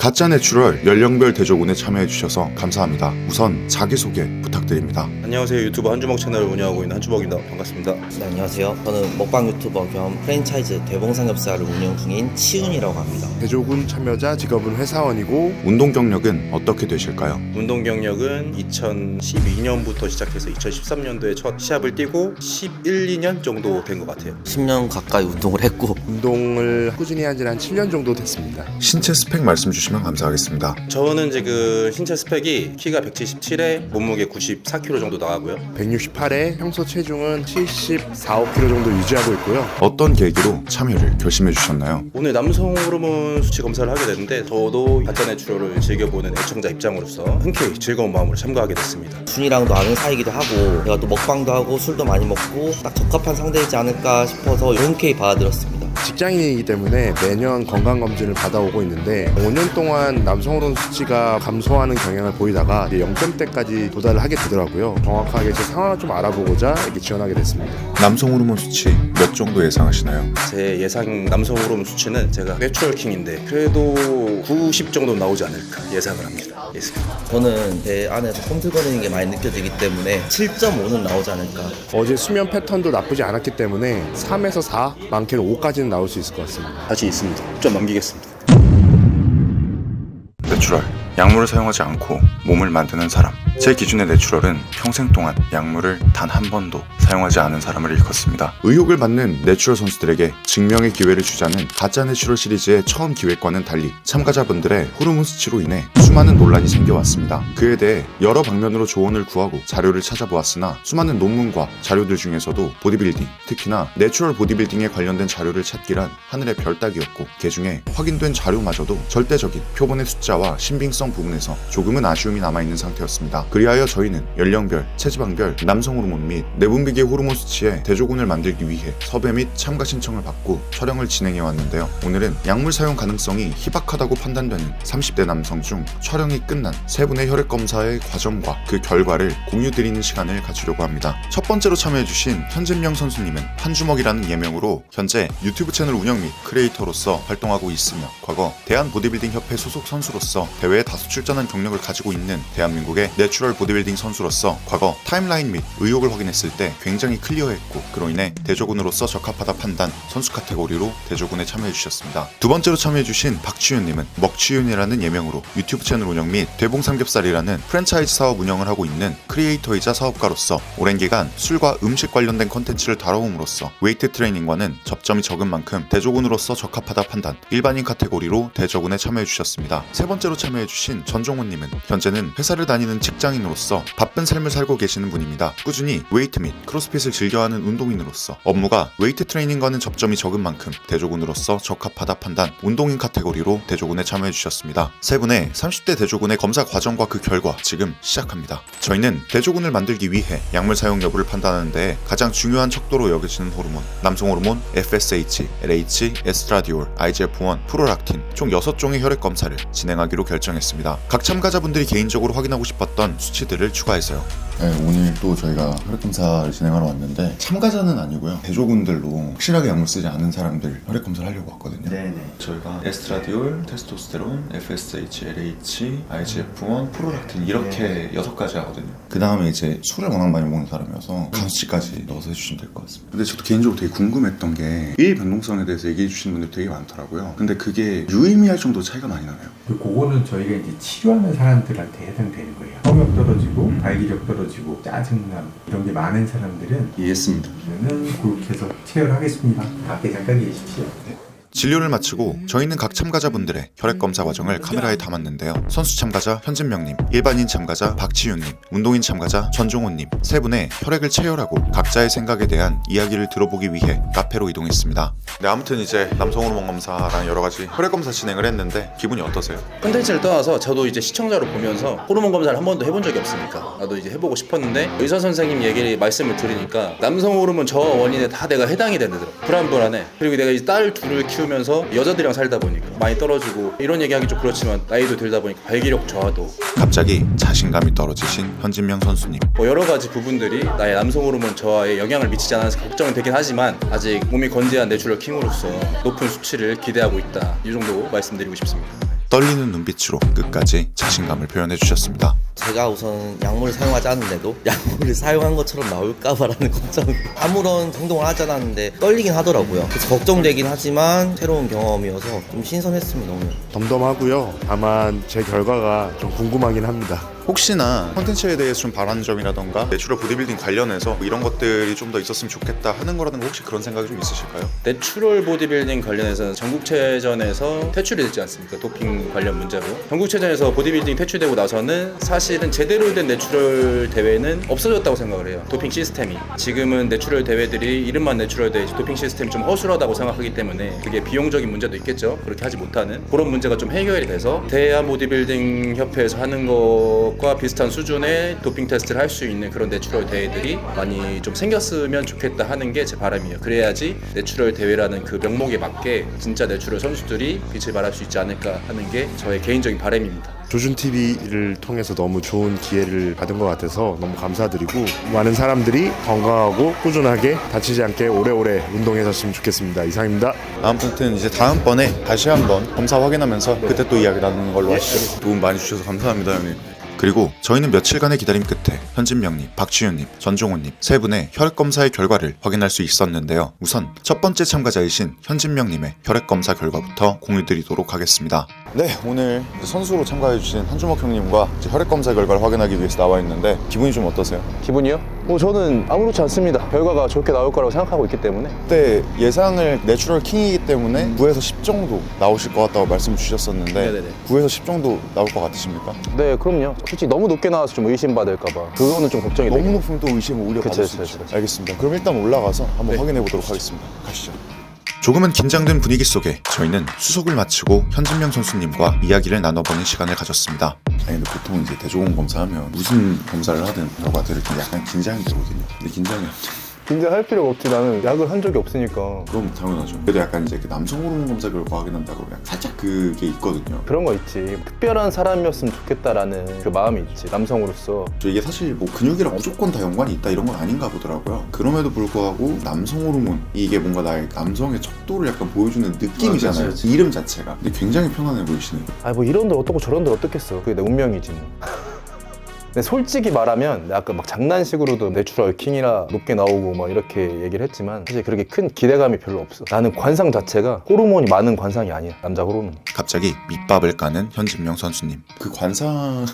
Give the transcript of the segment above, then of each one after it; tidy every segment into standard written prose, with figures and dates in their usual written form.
가짜 내추럴 연령별 대조군에 참여해주셔서 감사합니다. 우선 자기소개 부탁드립니다. 안녕하세요. 유튜브 한주먹 채널을 운영하고 있는 한주먹입니다. 반갑습니다. 네, 안녕하세요. 저는 먹방 유튜버 겸 프랜차이즈 대봉삼겹살을 운영 중인 치윤이라고 합니다. 대조군 참여자, 직업은 회사원이고 운동 경력은 어떻게 되실까요? 운동 경력은 2012년부터 시작해서 2013년도에 첫 시합을 뛰고 11, 2년 정도 된 것 같아요. 10년 가까이 운동을 했고 운동을 꾸준히 한 지는 한 7년 정도 됐습니다. 신체 스펙 말씀 주시면 감사하겠습니다. 저는 지금 신체 스펙이 키가 177에 몸무게 94kg 정도 나가고요. 168에 평소 체중은 74, 5kg 정도 유지하고 있고요. 어떤 계기로 참여를 결심해 주셨나요? 오늘 남성 호르몬 수치 검사를 하게 됐는데 저도 가짜 내추럴을 즐겨보는 애청자 입장으로서 흔쾌히 즐거운 마음으로 참가하게 됐습니다. 준이랑도 아는 사이기도 하고 제가 또 먹방도 하고 술도 많이 먹고 딱 적합한 상대이지 않을까 싶어서 흔쾌히 받아들였습니다. 직장인이기 때문에 매년 건강검진을 받아오고 있는데 5년 동안 남성 호르몬 수치가 감소하는 경향을 보이다가 이제 0점대까지 도달을 하게 되더라고요. 정확하게 제 상황을 좀 알아보고자 이렇게 지원하게 됐습니다. 남성 호르몬 수치 몇 정도 예상하시나요? 제 예상 남성 호르몬 수치는 제가 내추럴 킹인데 그래도 90 정도 나오지 않을까 예상을 합니다. 저는 제 안에서 꿈틀거리는 게 많이 느껴지기 때문에 7.5는 나오지 않을까. 어제 수면 패턴도 나쁘지 않았기 때문에 3에서 4, 많게는 5까지는 나올 수 있을 것 같습니다. 자신 있습니다. 좀 남기겠습니다. 내추럴, 약물을 사용하지 않고 몸을 만드는 사람. 제 기준의 내추럴은 평생 동안 약물을 단 한 번도 사용하지 않은 사람을 일컫습니다. 의혹을 받는 내추럴 선수들에게 증명의 기회를 주자는 가짜 내추럴 시리즈의 처음 기획과는 달리 참가자분들의 호르몬 수치로 인해 수많은 논란이 생겨왔습니다. 그에 대해 여러 방면으로 조언을 구하고 자료를 찾아보았으나 수많은 논문과 자료들 중에서도 보디빌딩, 특히나 내추럴 보디빌딩에 관련된 자료를 찾기란 하늘의 별 따기였고 그 중에 확인된 자료마저도 절대적인 표본의 숫자와 신빙성 부분에서 조금은 아쉬움이 남아있는 상태였습니다. 그리하여 저희는 연령별, 체지방별, 남성 호르몬 및 내분비계 호르몬 수치의 대조군을 만들기 위해 섭외 및 참가 신청을 받고 촬영을 진행해왔는데요. 오늘은 약물 사용 가능성이 희박하다고 판단되는 30대 남성 중 촬영이 끝난 3분의 혈액 검사의 과정과 그 결과를 공유드리는 시간을 가지려고 합니다. 첫 번째로 참여해주신 현진명 선수님은 한주먹이라는 예명으로 현재 유튜브 채널 운영 및 크리에이터로서 활동하고 있으며 과거 대한보디빌딩협회 소속 선수로서 대회에 다수 출전한 경력을 가지고 있는 대한민국의 내추럴 보디빌딩 선수로서 과거 타임라인 및 의혹을 확인했을 때 굉장히 클리어했고 그로 인해 대조군으로서 적합하다 판단 선수 카테고리로 대조군에 참여해주셨습니다. 두 번째로 참여해주신 박치윤님은 먹치윤이라는 예명으로 유튜브 채널 운영 및 대봉삼겹살이라는 프랜차이즈 사업 운영을 하고 있는 크리에이터이자 사업가로서 오랜 기간 술과 음식 관련된 컨텐츠를 다뤄옴으로써 웨이트 트레이닝과는 접점이 적은 만큼 대조군으로서 적합하다 판단 일반인 카테고리로 대조군에 참여해주셨습니다. 세 번째로 참여해주신 전종호님은 현재는 회사를 다니는 직장인으로서 바쁜 삶을 살고 계시는 분입니다. 꾸준히 웨이트 및 크로스핏을 즐겨하는 운동인으로서 업무가 웨이트 트레이닝과는 접점이 적은 만큼 대조군으로서 적합하다 판단 운동인 카테고리로 대조군에 참여해주셨습니다. 세 분의 30대 대조군의 검사 과정과 그 결과 지금 시작합니다. 저희는 대조군을 만들기 위해 약물 사용 여부를 판단하는 데 가장 중요한 척도로 여겨지는 호르몬 남성 호르몬 FSH, LH, 에스트라디올, IGF-1, 프로락틴 총 6종의 혈액 검사를 진행하기로 결정했습니다. 각 참가자분들이 개인적으로 확인하고 싶었던 수치들을 추가해서요. 네, 오늘 또 저희가 혈액검사를 진행하러 왔는데 참가자는 아니고요. 대조군들로 확실하게 약물 쓰지 않은 사람들 혈액검사를 하려고 왔거든요. 네네. 저희가 에스트라디올, 테스토스테론, FSH, LH, IGF-1, 프로락틴 이렇게 6가지 하거든요. 그 다음에 이제 술을 워낙 많이 먹는 사람이어서 간수치까지 넣어서 해주시면 될 것 같습니다. 근데 저도 개인적으로 되게 궁금했던 게 일 변동성에 대해서 얘기해 주시는 분들 되게 많더라고요. 근데 그게 유의미할 정도로 차이가 많이 나나요? 그거는 저희가 이제 치료하는 사람들한테 해당되는 거예요. 성욕 떨어지고, 발기력 떨어지고, 짜증남 이런 게 많은 사람들은 이해했습니다. 그러면은 그렇게 해서 체열하겠습니다. 밖에 잠깐 계십시오. 진료를 마치고 저희는 각 참가자분들의 혈액 검사 과정을 카메라에 담았는데요. 선수 참가자 현진명님, 일반인 참가자 박치윤님, 운동인 참가자 전종호님 세 분의 혈액을 체열하고 각자의 생각에 대한 이야기를 들어보기 위해 카페로 이동했습니다. 네, 아무튼 이제 남성 호르몬 검사랑 여러 가지 혈액 검사 진행을 했는데 기분이 어떠세요? 콘텐츠를 떠나서 저도 이제 시청자로 보면서 호르몬 검사를 한 번도 해본 적이 없으니까 나도 이제 해보고 싶었는데 의사 선생님 말씀을 들으니까 남성 호르몬 저 원인에 다 내가 해당이 되더라고. 불안불안해. 그리고 내가 이제 딸 둘을 키우면서 여자들이랑 살다 보니까 많이 떨어지고 이런 얘기하기 좀 그렇지만 나이도 들다 보니까 발기력 저하도 갑자기 자신감이 떨어지신 현진명 선수님. 뭐 여러 가지 부분들이 나의 남성 호르몬 저하에 영향을 미치지 않아서 걱정은 되긴 하지만 아직 몸이 건재한 내추럴 킹으로서 높은 수치를 기대하고 있다. 이 정도 말씀드리고 싶습니다. 떨리는 눈빛으로 끝까지 자신감을 표현해 주셨습니다. 제가 우선 약물을 사용하지 않는데도 약물을 사용한 것처럼 나올까봐라는 걱정. 아무런 행동을 하지 않았는데 떨리긴 하더라고요. 그래서 걱정되긴 하지만 새로운 경험이어서 좀 신선했습니다 오늘. 덤덤하고요. 다만 제 결과가 좀 궁금하긴 합니다. 혹시나 콘텐츠에 대해서 좀 바라는 점이라던가 내추럴 보디빌딩 관련해서 이런 것들이 좀 더 있었으면 좋겠다 하는 거라든가 혹시 그런 생각이 좀 있으실까요? 내추럴 보디빌딩 관련해서 전국체전에서 퇴출이 됐지 않습니까? 도핑 관련 문제로. 전국체전에서 보디빌딩 퇴출되고 나서는 사실은 제대로 된 내추럴 대회는 없어졌다고 생각을 해요. 도핑 시스템이. 지금은 내추럴 대회들이 이름만 내추럴 대회, 도핑 시스템이 좀 허술하다고 생각하기 때문에 그게 비용적인 문제도 있겠죠. 그렇게 하지 못하는 그런 문제가 좀 해결이 돼서 대한 보디빌딩 협회에서 하는 것과 비슷한 수준의 도핑 테스트를 할 수 있는 그런 내추럴 대회들이 많이 좀 생겼으면 좋겠다 하는 게 제 바람이에요. 그래야지 내추럴 대회라는 그 명목에 맞게 진짜 내추럴 선수들이 빛을 발할 수 있지 않을까 하는 게 저의 개인적인 바람입니다. 조준TV를 통해서 너무 좋은 기회를 받은 것 같아서 너무 감사드리고 많은 사람들이 건강하고 꾸준하게 다치지 않게 오래오래 운동해줬으면 좋겠습니다. 이상입니다. 아무튼 이제 다음번에 다시 한번 검사 확인하면서 그때 또 이야기 나누는 걸로 하시죠. 도움 많이 주셔서 감사합니다, 형님. 그리고 저희는 며칠간의 기다림 끝에 현진명님, 박지윤님, 전종호님 세 분의 혈액검사의 결과를 확인할 수 있었는데요. 우선 첫 번째 참가자이신 현진명님의 혈액검사 결과부터 공유드리도록 하겠습니다. 네, 오늘 선수로 참가해주신 한주먹 형님과 혈액검사 결과를 확인하기 위해서 나와 있는데 기분이 좀 어떠세요? 기분이요? 저는 아무렇지 않습니다. 결과가 좋게 나올 거라고 생각하고 있기 때문에. 그때 예상을 내추럴 킹이기 때문에 9에서 10 정도 나오실 것 같다고 말씀 주셨었는데 네네네. 9에서 10 정도 나올 것 같으십니까? 네, 그럼요. 솔직히 너무 높게 나와서 좀 의심받을까봐 그거는 좀 걱정이 너무 되긴 해요. 높으면 또 의심을 오히려 받을 수 있죠. 그쵸. 알겠습니다. 그럼 일단 올라가서 한번 확인해 보도록 하겠습니다. 가시죠. 조금은 긴장된 분위기 속에 저희는 수속을 마치고 현진명 선수님과 이야기를 나눠보는 시간을 가졌습니다. 아니 근데 보통 이제 대조공 검사하면 무슨 검사를 하든 결과 들을 때 약간 긴장이 되거든요. 근데 긴장이 없죠. 긴장할 필요가 없지. 나는 약을 한 적이 없으니까. 그럼 당연하죠. 그래도 약간 이제 그 남성 호르몬 검사 결과 확인한다 그러면 약간 살짝 그게 있거든요. 그런 거 있지. 특별한 사람이었으면 좋겠다라는 그 마음이 있지. 남성으로서. 저 이게 사실 뭐 근육이랑 무조건 다 연관이 있다 이런 건 아닌가 보더라고요. 그럼에도 불구하고 남성 호르몬 이게 뭔가 나의 남성의 척도를 약간 보여주는 느낌이잖아요. 그치. 이름 자체가. 근데 굉장히 편안해 보이시네요. 뭐 이런들 어떻고 저런들 어떻겠어. 그게 내 운명이지 뭐. 근데 솔직히 말하면 아까 막 장난식으로도 내추럴 킹이라 높게 나오고 막 이렇게 얘기를 했지만 사실 그렇게 큰 기대감이 별로 없어. 나는 관상 자체가 호르몬이 많은 관상이 아니야. 남자 호르몬. 갑자기 밑밥을 까는 현진명 선수님. 그 관상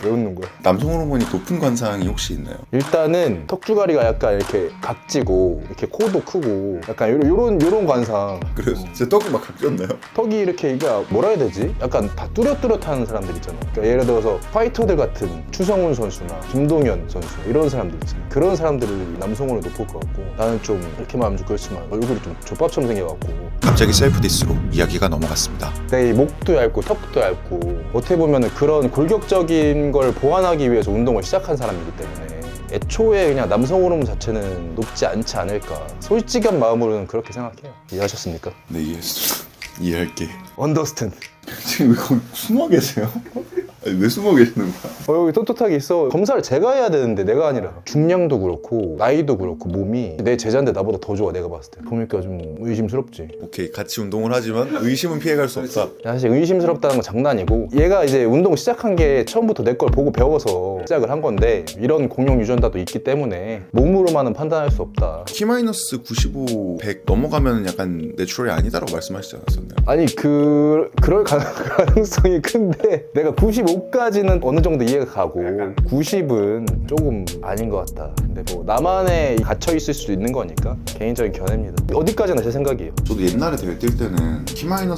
왜 웃는 거야? 남성 호르몬이 높은 관상이 혹시 있나요? 일단은 턱주가리가 약간 이렇게 각지고 이렇게 코도 크고 약간 요런 관상. 그래서 제 떡이 막 각졌나요? 턱이 이렇게 이게 뭐라 해야 되지? 약간 다 뚜렷뚜렷한 사람들 있잖아. 그러니까 예를 들어서 파이터들 같은 추성훈 선수나 김동현 선수 이런 사람들 있잖아. 그런 사람들이 남성으로 높을 것 같고 나는 좀 이렇게 말하면 좀 그렇지만 얼굴이 좀 족밥처럼 생겨갖고 갑자기 셀프 디스로 이야기가 넘어갔습니다. 내 목도 얇고 턱도 얇고 어떻게 보면 그런 골격적인 걸 보완하기 위해서 운동을 시작한 사람이기 때문에 애초에 그냥 남성 호르몬 자체는 높지 않지 않을까. 솔직한 마음으로는 그렇게 생각해요. 이해하셨습니까? 네, 이해했습니다. 이해할게. 언더스탠드. 지금 왜 거기 숨어 계세요? 아니, 왜 숨어 계시는 거야? 여기 떳떳하게 있어. 검사를 제가 해야 되는데 내가 아니라. 중량도 그렇고 나이도 그렇고 몸이 내 제자인데 나보다 더 좋아. 내가 봤을 때 보니까 좀 의심스럽지. 오케이, 같이 운동을 하지만 의심은 피해갈 수 없다. 사실 의심스럽다는 건 장난이고 얘가 이제 운동 시작한 게 처음부터 내 걸 보고 배워서 시작을 한 건데 이런 공룡 유전자도 있기 때문에 몸으로만은 판단할 수 없다. T-95 100 넘어가면 약간 내추럴이 아니다라고 말씀하시지 않았었나요? 아니 그럴 가능성이 큰데 내가 95까지는 어느 정도 이해가 가고 90은 조금 아닌 것 같다. 근데 뭐 나만의 갇혀 있을 수도 있는 거니까 개인적인 견해입니다. 어디까지나 제 생각이에요. 저도 옛날에 대회 뛸 때는 T-한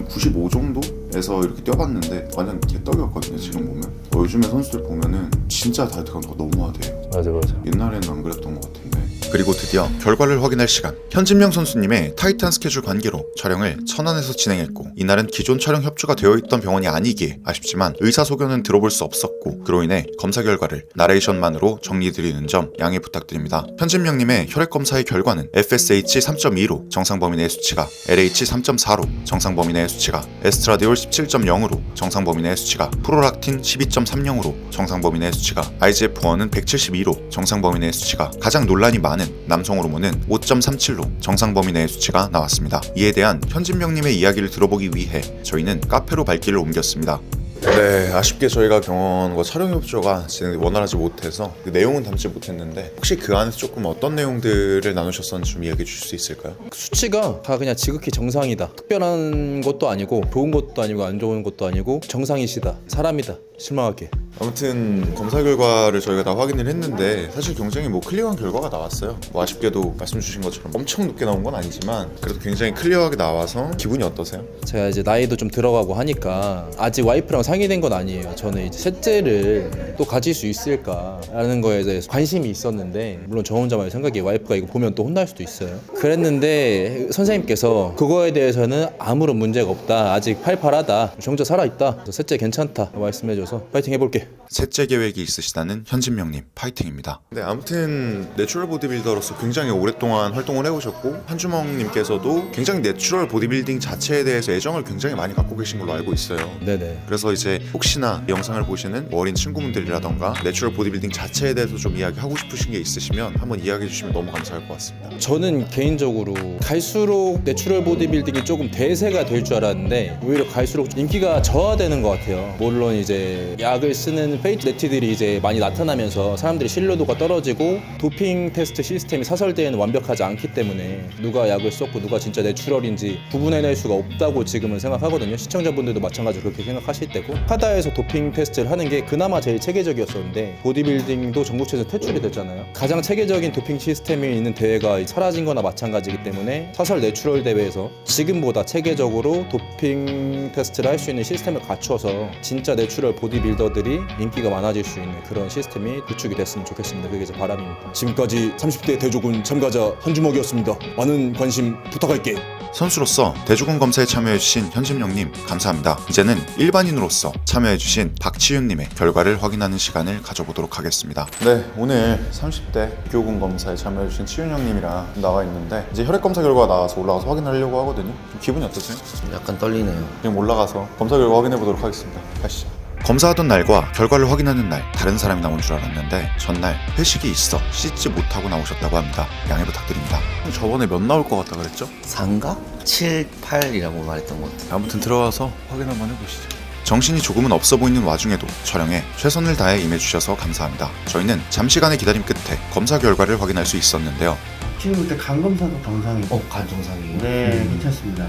95 정도에서 이렇게 뛰어봤는데 완전 개떡이었거든요. 지금 보면 요즘에 선수들 보면은 진짜 다이어트가 너무하대요. 맞아. 옛날에는 안 그랬던 것 같은데. 그리고 드디어 결과를 확인할 시간. 현진명 선수님의 타이트한 스케줄 관계로 촬영을 천안에서 진행했고 이날은 기존 촬영 협조가 되어 있던 병원이 아니기에 아쉽지만 의사 소견은 들어볼 수 없었고 그로 인해 검사 결과를 나레이션만으로 정리드리는 점 양해 부탁드립니다. 현진명님의 혈액검사의 결과는 FSH 3.2로 정상 범위 내 수치가, LH 3.4로 정상 범위 내 수치가, 에스트라디올 17.0으로 정상 범위 내 수치가, 프로락틴 12.30으로 정상 범위 내 수치가, IGF-1은 172로 정상 범위 내 수치가, 가장 논란이 많은 하는 남성 호르몬은 5.37로 정상 범위 내의 수치가 나왔습니다. 이에 대한 현진명님의 이야기를 들어보기 위해 저희는 카페로 발길을 옮겼습니다. 네, 아쉽게 저희가 경험과 촬영 협조가 진행이 원활하지 못해서 그 내용은 담지 못했는데 혹시 그 안에서 조금 어떤 내용들을 나누셨었는지 좀 이야기해 주실 수 있을까요? 수치가 다 그냥 지극히 정상이다. 특별한 것도 아니고 좋은 것도 아니고 안 좋은 것도 아니고 정상이시다. 사람이다. 실망하게. 아무튼 검사 결과를 저희가 다 확인을 했는데 사실 굉장히 클리어한 결과가 나왔어요. 아쉽게도 말씀 주신 것처럼 엄청 높게 나온 건 아니지만 그래도 굉장히 클리어하게 나와서 기분이 어떠세요? 제가 이제 나이도 좀 들어가고 하니까 아직 와이프랑 상의된 건 아니에요. 저는 이제 셋째를 또 가질 수 있을까라는 거에 대해서 관심이 있었는데 물론 저 혼자만의 생각이 와이프가 이거 보면 또 혼날 수도 있어요. 그랬는데 선생님께서 그거에 대해서는 아무런 문제가 없다. 아직 팔팔하다. 정자 살아있다. 그래서 셋째 괜찮다 말씀해줘서 파이팅 해볼게. 셋째 계획이 있으시다는 현진명님 파이팅입니다. 네, 아무튼 내추럴 보디빌더로서 굉장히 오랫동안 활동을 해오셨고 한주먹님께서도 굉장히 내추럴 보디빌딩 자체에 대해서 애정을 굉장히 많이 갖고 계신 걸로 알고 있어요. 네네. 그래서 이제 혹시나 이 영상을 보시는 어린 친구분들이라던가 내추럴 보디빌딩 자체에 대해서 좀 이야기하고 싶으신 게 있으시면 한번 이야기해 주시면 너무 감사할 것 같습니다. 저는 개인적으로 갈수록 내추럴 보디빌딩이 조금 대세가 될 줄 알았는데 오히려 갈수록 인기가 저하되는 것 같아요. 물론 이제 약을 쓰는 페이크 네티들이 이제 많이 나타나면서 사람들이 신뢰도가 떨어지고 도핑 테스트 시스템이 사설대에는 완벽하지 않기 때문에 누가 약을 썼고 누가 진짜 내추럴인지 구분해낼 수가 없다고 지금은 생각하거든요. 시청자분들도 마찬가지로 그렇게 생각하실 테고 카다에서 도핑 테스트를 하는 게 그나마 제일 체계적이었었는데 보디빌딩도 전국체에서 퇴출이 됐잖아요. 가장 체계적인 도핑 시스템이 있는 대회가 사라진 거나 마찬가지이기 때문에 사설 내추럴 대회에서 지금보다 체계적으로 도핑 테스트를 할 수 있는 시스템을 갖춰서 진짜 내추럴 보디빌더들이 인기가 많아질 수 있는 그런 시스템이 구축이 됐으면 좋겠습니다. 그게 제 바람입니다. 지금까지 30대 대조군 참가자 한주먹이었습니다. 많은 관심 부탁할게. 선수로서 대조군 검사에 참여해주신 현진명님 감사합니다. 이제는 일반인으로서 참여해주신 박치윤님의 결과를 확인하는 시간을 가져보도록 하겠습니다. 네, 오늘 30대 교군 검사에 참여해주신 치윤형님이랑 나와 있는데 이제 혈액 검사 결과가 나와서 올라가서 확인하려고 하거든요. 좀 기분이 어떠세요? 약간 떨리네요. 그냥 올라가서 검사 결과 확인해 보도록 하겠습니다. 가시죠. 검사하던 날과 결과를 확인하는 날 다른 사람이 나온 줄 알았는데 전날 회식이 있어 씻지 못하고 나오셨다고 합니다. 양해 부탁드립니다. 저번에 몇 나올 것 같다 그랬죠? 4인가? 7, 8이라고 말했던 것 같아요. 아무튼 들어와서 확인 한번 해보시죠. 정신이 조금은 없어 보이는 와중에도 촬영에 최선을 다해 임해주셔서 감사합니다. 저희는 잠시간의 기다림 끝에 검사 결과를 확인할 수 있었는데요. 지금 그때 간 검사도 정상이고. 간 정상이에요? 네, 괜찮습니다.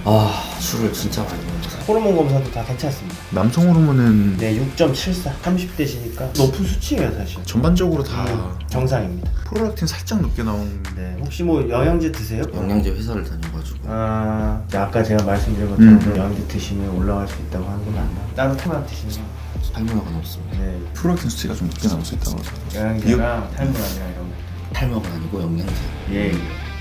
술을 진짜 많이 먹어서. 호르몬 검사도 다 괜찮습니다. 남성 호르몬은 네, 6.74. 30대시니까 높은 수치예요, 사실. 전반적으로 다 정상입니다. 프로락틴 살짝 높게 나온. 네, 혹시 뭐 영양제 드세요? 영양제 회사를 다녀가지고. 아까 제가 말씀드린 것처럼 영양제 드시면 올라갈 수 있다고 하는 건 맞나? 다른 코만 드시면. 탈모약은 없습니다. 네, 프로락틴 수치가 좀 높게 나올 수 있다고 하더라고요. 영양제랑 탈모약이랑 이런 거. 탈모약은 아니고 영양제. 예.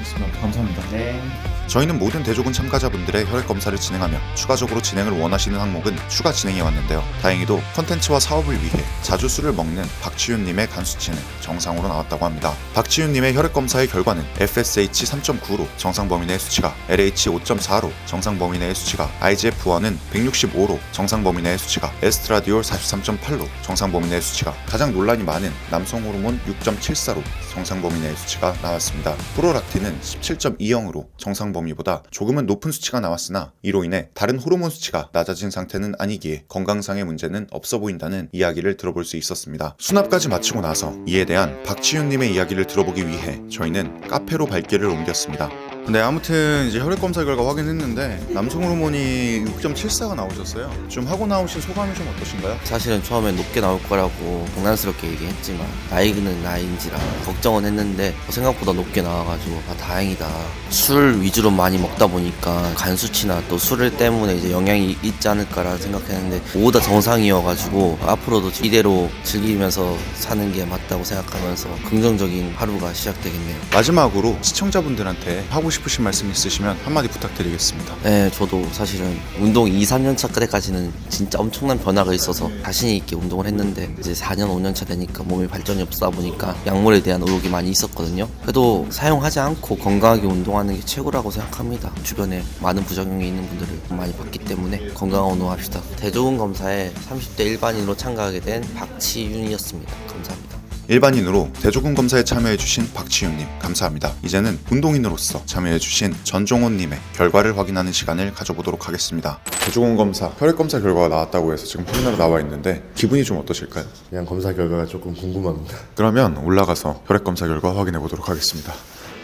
있으면 감사합니다. 네. 저희는 모든 대조군 참가자분들의 혈액 검사를 진행하며 추가적으로 진행을 원하시는 항목은 추가 진행해 왔는데요. 다행히도 컨텐츠와 사업을 위해 자주 술을 먹는 박치윤님의 간 수치는 정상으로 나왔다고 합니다. 박치윤님의 혈액 검사의 결과는 FSH 3.9로 정상 범위 내의 수치가, LH 5.4로 정상 범위 내의 수치가, IGF-1은 165로 정상 범위 내의 수치가, 에스트라디올 43.8로 정상 범위 내의 수치가, 가장 논란이 많은 남성 호르몬 6.74로 정상 범위 내의 수치가 나왔습니다. 프로락틴은 17.20으로 정상 범위보다 조금은 높은 수치가 나왔으나 이로 인해 다른 호르몬 수치가 낮아진 상태는 아니기에 건강상의 문제는 없어 보인다는 이야기를 들어볼 수 있었습니다. 수납까지 마치고 나서 이에 대한 박치윤님의 이야기를 들어보기 위해 저희는 카페로 발길을 옮겼습니다. 네, 아무튼 이제 혈액 검사 결과 확인했는데 남성 호르몬이 6.74가 나오셨어요. 좀 하고 나오신 소감이 좀 어떠신가요? 사실은 처음엔 높게 나올 거라고 장난스럽게 얘기했지만 나이는 나이인지라 걱정은 했는데 생각보다 높게 나와가지고 다행이다. 술 위주로 많이 먹다 보니까 간 수치나 또 술 때문에 이제 영향이 있지 않을까라는 생각했는데 모두 다 정상이어가지고 앞으로도 이대로 즐기면서 사는 게 맞다고 생각하면서 긍정적인 하루가 시작되겠네요. 마지막으로 시청자분들한테 하고 싶으신 말씀 있으시면 한마디 부탁드리겠습니다. 네, 저도 사실은 운동 2, 3년 차 때까지는 진짜 엄청난 변화가 있어서 자신 있게 운동을 했는데 이제 4년, 5년 차 되니까 몸에 발전이 없다 보니까 약물에 대한 의혹이 많이 있었거든요. 그래도 사용하지 않고 건강하게 운동하는 게 최고라고 생각합니다. 주변에 많은 부작용이 있는 분들을 많이 봤기 때문에 건강한 운동합시다. 대조군 검사에 30대 일반인으로 참가하게 된 박치윤이었습니다. 감사합니다. 일반인으로 대조군 검사에 참여해주신 박치윤님 감사합니다. 이제는 운동인으로서 참여해주신 전종호님의 결과를 확인하는 시간을 가져보도록 하겠습니다. 대조군 검사 혈액검사 결과가 나왔다고 해서 지금 확인하러 나와 있는데 기분이 좀 어떠실까요? 그냥 검사 결과가 조금 궁금합니다. 그러면 올라가서 혈액검사 결과 확인해 보도록 하겠습니다.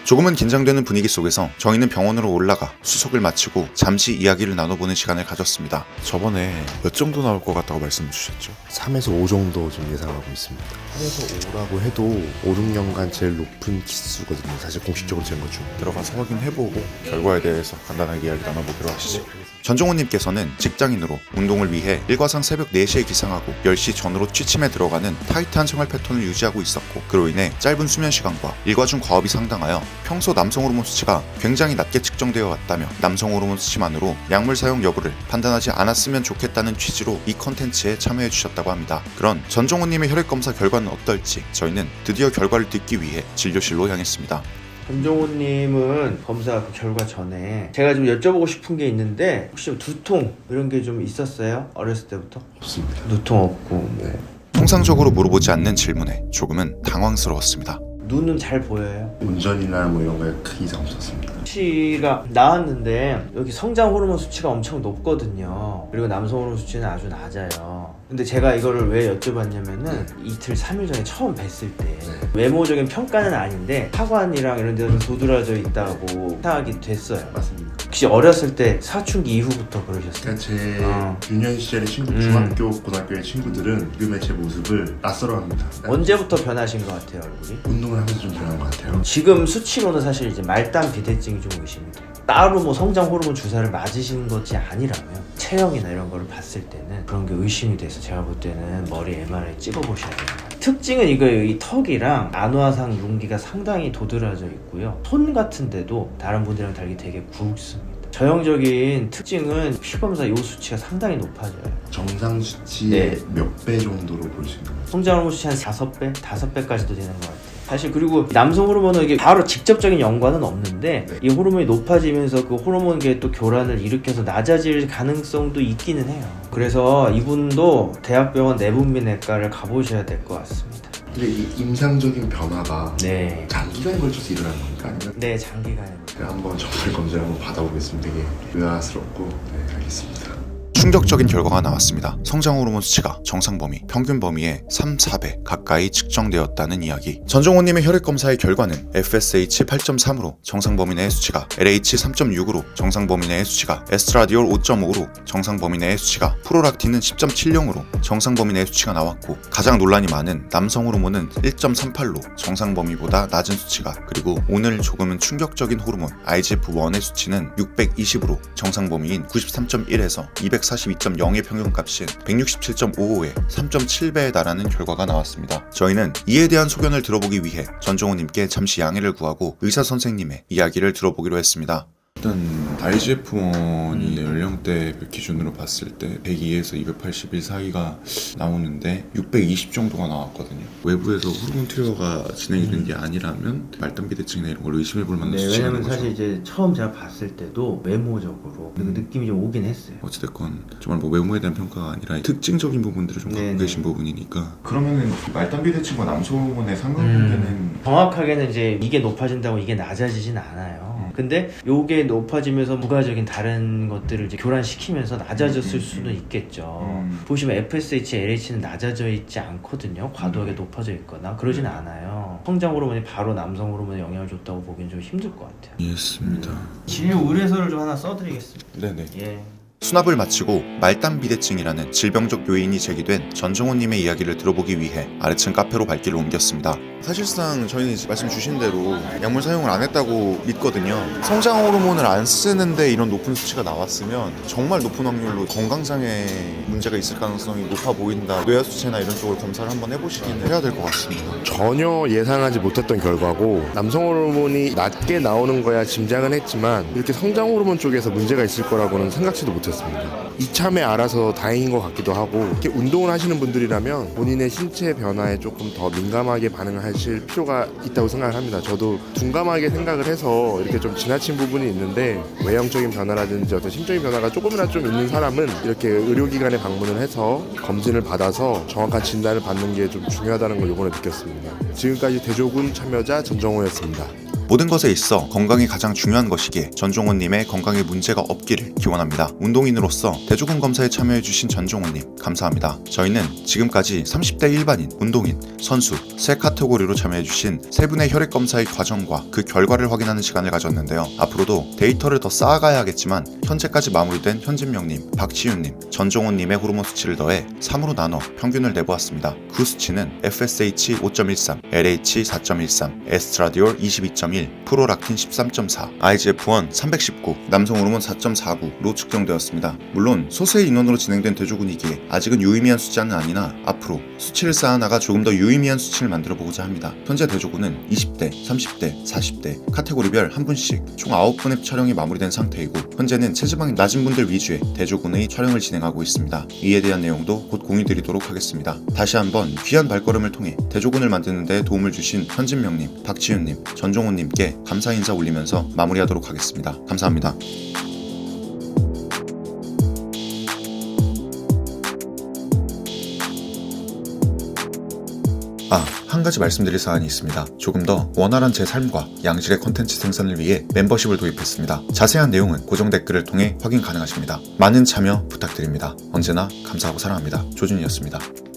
조금은 긴장되는 분위기 속에서 저희는 병원으로 올라가 수속을 마치고 잠시 이야기를 나눠보는 시간을 가졌습니다. 저번에 몇 정도 나올 것 같다고 말씀해 주셨죠? 3에서 5 정도 좀 예상하고 있습니다. 3에서 5라고 해도 5, 6년간 제일 높은 키수거든요. 사실 공식적으로 잰 것 중에. 들어가서 확인해보고 결과에 대해서 간단하게 이야기 나눠보기로 하시죠. 전종호님께서는 직장인으로 운동을 위해 일과상 새벽 4시에 기상하고 10시 전으로 취침에 들어가는 타이트한 생활 패턴을 유지하고 있었고 그로 인해 짧은 수면 시간과 일과 중 과업이 상당하여 평소 남성 호르몬 수치가 굉장히 낮게 측정되어 왔다며 남성 호르몬 수치만으로 약물 사용 여부를 판단하지 않았으면 좋겠다는 취지로 이 컨텐츠에 참여해 주셨다고 합니다. 그런 전종호님의 혈액검사 결과는 어떨지 저희는 드디어 결과를 듣기 위해 진료실로 향했습니다. 전종호님은 검사 그 결과 전에 제가 좀 여쭤보고 싶은 게 있는데 혹시 두통 이런 게 좀 있었어요? 어렸을 때부터? 없습니다. 두통 없고 뭐. 통상적으로 물어보지 않는 질문에 조금은 당황스러웠습니다. 눈은 잘 보여요? 운전이나 뭐 이런 거에 큰 이상 없었습니다. 수치가 나왔는데 여기 성장 호르몬 수치가 엄청 높거든요. 그리고 남성 호르몬 수치는 아주 낮아요. 근데 제가 이거를 왜 여쭤봤냐면은 이틀 3일 전에 처음 뵀을 때 외모적인 평가는 아닌데 하관이랑 이런 데서 도드라져 있다고 생각이 됐어요. 맞습니다. 혹시 어렸을 때 사춘기 이후부터 그러셨어요? 그러니까 제 유년 시절의 친구, 중학교, 고등학교의 친구들은 지금의 제 모습을 낯설어합니다. 언제부터 변하신 것 같아요, 얼굴이? 운동을 하면서 좀 변한 것 같아요. 지금 수치로는 사실 이제 말단 비대증이 좀 의심이 돼요. 따로 뭐 성장 호르몬 주사를 맞으신 것이 아니라면 체형이나 이런 거를 봤을 때는 그런 게 의심이 돼서 제가 볼 때는 머리 MRI 찍어보셔야 돼요. 특징은 이거예요. 이 턱이랑 안화상 윤기가 상당히 도드라져 있고요. 손 같은 데도 다른 분들이랑 달리 되게 굵습니다. 전형적인 특징은 피검사 요 수치가 상당히 높아져요. 정상 수치의 네. 몇 배 정도로 볼 수 있나요? 성장 호르몬 수치 한 5배? 5배까지도 되는 것 같아요. 사실 그리고 남성 호르몬은 이게 바로 직접적인 연관은 없는데 이 호르몬이 높아지면서 그 호르몬계의 또 교란을 일으켜서 낮아질 가능성도 있기는 해요. 그래서 이분도 대학병원 내분비내과를 가보셔야 될 것 같습니다. 근데 이 임상적인 변화가 네. 장기간에 걸쳐서 일어나는 겁니까? 아니면 네, 장기간에. 제가 한번 정말 검사를 한번 받아보겠습니다. 되게 의아스럽고 네, 알겠습니다. 충격적인 결과가 나왔습니다. 성장 호르몬 수치가 정상 범위, 평균 범위의 3, 4배 가까이 측정되었다는 이야기. 전종호님의 혈액검사의 결과는 FSH 8.3으로 정상 범위 내의 수치가, LH 3.6으로 정상 범위 내의 수치가, 에스트라디올 5.5로 정상 범위 내의 수치가, 프로락틴은 10.70으로 정상 범위 내의 수치가 나왔고 가장 논란이 많은 남성 호르몬은 1.38로 정상 범위보다 낮은 수치가, 그리고 오늘 조금은 충격적인 호르몬 IGF-1의 수치는 620으로 정상 범위인 93.1에서 242.0의 평균값인 167.55에 3.7배에 달하는 결과가 나왔습니다. 저희는 이에 대한 소견을 들어보기 위해 전종호님께 잠시 양해를 구하고 의사 선생님의 이야기를 들어보기로 했습니다. 일단 IGF-1이 연령대 기준으로 봤을 때 102에서 281 사이가 나오는데 620 정도가 나왔거든요. 외부에서 호르몬 트리거가 진행이 된 게 아니라면 말단 비대증이나 이런 걸 의심해 볼 만한 네, 수치라는 왜냐면 거죠. 사실 이제 처음 제가 봤을 때도 외모적으로 그 느낌이 좀 오긴 했어요. 어찌됐건 정말 뭐 외모에 대한 평가가 아니라 특징적인 부분들을 좀 갖고 네네. 계신 부분이니까. 그러면은 말단 비대증과 남성 호르몬의 상관관계는 정확하게는 이제 이게 높아진다고 이게 낮아지진 않아요. 근데 요게 높아지면서 부가적인 다른 것들을 이제 교란시키면서 낮아졌을 수는 있겠죠. 보시면 FSH, LH는 낮아져 있지 않거든요. 과도하게 높아져 있거나 그러진 않아요. 성장 호르몬이 바로 남성 호르몬에 영향을 줬다고 보기엔 좀 힘들 것 같아요. 이해했습니다. 진료 의뢰서를 좀 하나 써드리겠습니다. 네네. 예. 수납을 마치고 말단 비대증이라는 질병적 요인이 제기된 전종호님의 이야기를 들어보기 위해 아래층 카페로 발길을 옮겼습니다. 사실상 저희는 말씀 주신 대로 약물 사용을 안 했다고 믿거든요. 성장 호르몬을 안 쓰는데 이런 높은 수치가 나왔으면 정말 높은 확률로 건강상의 문제가 있을 가능성이 높아 보인다. 뇌하수체나 이런 쪽을 검사를 한번 해보시기는 해야 될 것 같습니다. 전혀 예상하지 못했던 결과고 남성 호르몬이 낮게 나오는 거야 짐작은 했지만 이렇게 성장 호르몬 쪽에서 문제가 있을 거라고는 생각지도 못했습니다. 이참에 알아서 다행인 것 같기도 하고 이렇게 운동을 하시는 분들이라면 본인의 신체 변화에 조금 더 민감하게 반응을 하실 필요가 있다고 생각을 합니다. 저도 둔감하게 생각을 해서 이렇게 좀 지나친 부분이 있는데 외형적인 변화라든지 어떤 심적인 변화가 조금이라도 좀 있는 사람은 이렇게 의료기관에 방문을 해서 검진을 받아서 정확한 진단을 받는 게 좀 중요하다는 걸 이번에 느꼈습니다. 지금까지 대조군 참여자 전정호였습니다. 모든 것에 있어 건강이 가장 중요한 것이기에 전종호님의 건강에 문제가 없기를 기원합니다. 운동인으로서 대조군 검사에 참여해주신 전종호님 감사합니다. 저희는 지금까지 30대 일반인, 운동인, 선수 세 카테고리로 참여해주신 세 분의 혈액 검사의 과정과 그 결과를 확인하는 시간을 가졌는데요. 앞으로도 데이터를 더 쌓아가야 하겠지만 현재까지 마무리된 현진명님, 박지윤님, 전종호님의 호르몬 수치를 더해 3으로 나눠 평균을 내보았습니다. 그 수치는 FSH 5.13, LH 4.13, 에스트라디올 22.1, 프로락틴 13.4, IGF-1 319, 남성 호르몬 4.49로 측정되었습니다. 물론 소수의 인원으로 진행된 대조군이기에 아직은 유의미한 숫자는 아니나 앞으로 수치를 쌓아나가 조금 더 유의미한 수치를 만들어보고자 합니다. 현재 대조군은 20대, 30대, 40대 카테고리별 한 분씩 총 9분의 촬영이 마무리된 상태이고 현재는 체지방이 낮은 분들 위주의 대조군의 촬영을 진행하고 있습니다. 이에 대한 내용도 곧 공유드리도록 하겠습니다. 다시 한번 귀한 발걸음을 통해 대조군을 만드는 데 도움을 주신 현진명님, 박지윤님, 전종호님 께 감사 인사 올리면서 마무리하도록 하겠습니다. 감사합니다. 한 가지 말씀드릴 사안이 있습니다. 조금 더 원활한 제 삶과 양질의 콘텐츠 생산을 위해 멤버십을 도입했습니다. 자세한 내용은 고정 댓글을 통해 확인 가능하십니다. 많은 참여 부탁드립니다. 언제나 감사하고 사랑합니다. 조준이었습니다.